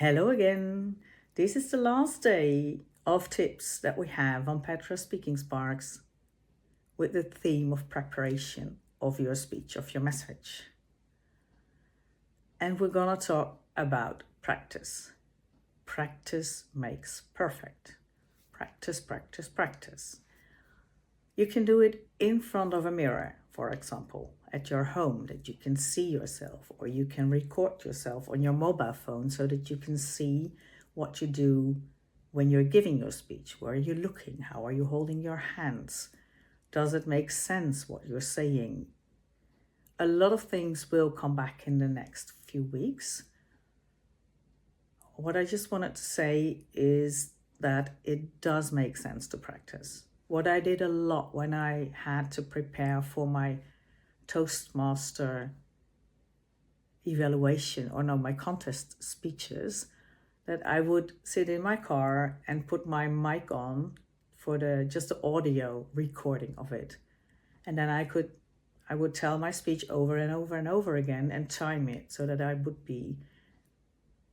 Hello again. This is the last day of tips that we have on Petra Speaking Sparks with the theme of preparation of your speech, of your message. And we're gonna talk about practice. Practice makes perfect. Practice, practice, practice. You can do it in front of a mirror, for example, at your home, that you can see yourself, or you can record yourself on your mobile phone so that you can see what you do when you're giving your speech. Where are you looking? How are you holding your hands? Does it make sense what you're saying? A lot of things will come back in the next few weeks. What I just wanted to say is that it does make sense to practice. What I did a lot when I had to prepare for my Toastmaster evaluation, or no, my contest speeches, that I would sit in my car and put my mic on for just the audio recording of it. And then I would tell my speech over and over and over again and time it so that I would be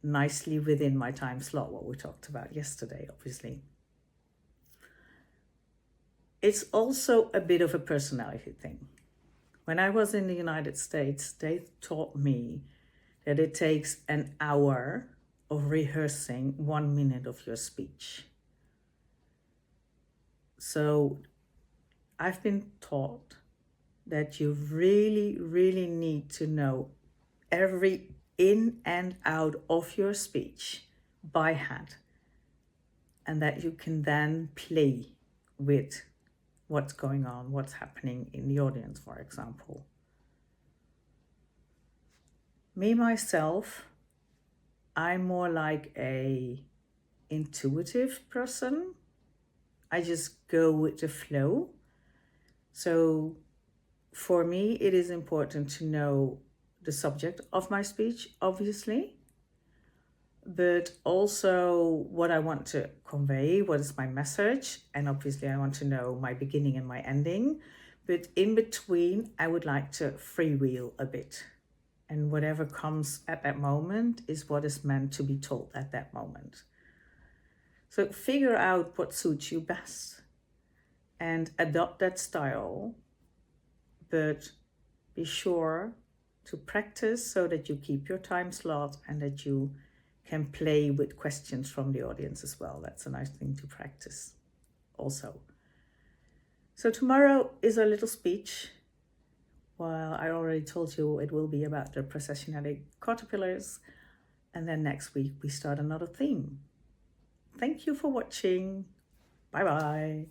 nicely within my time slot, what we talked about yesterday, obviously. It's also a bit of a personality thing. When I was in the United States, they taught me that it takes an hour of rehearsing 1 minute of your speech. So I've been taught that you really, really need to know every in and out of your speech by hand, and that you can then play with what's going on, what's happening in the audience, for example. Me, myself, I'm more like a intuitive person. I just go with the flow. So for me, it is important to know the subject of my speech, obviously, but also what I want to convey, what is my message, and obviously I want to know my beginning and my ending. But in between, I would like to freewheel a bit. And whatever comes at that moment is what is meant to be told at that moment. So figure out what suits you best and adopt that style, but be sure to practice so that you keep your time slot and that you can play with questions from the audience as well. That's a nice thing to practice also. So tomorrow is a little speech. Well, I already told you it will be about the processionatic caterpillars. And then next week we start another theme. Thank you for watching. Bye-bye.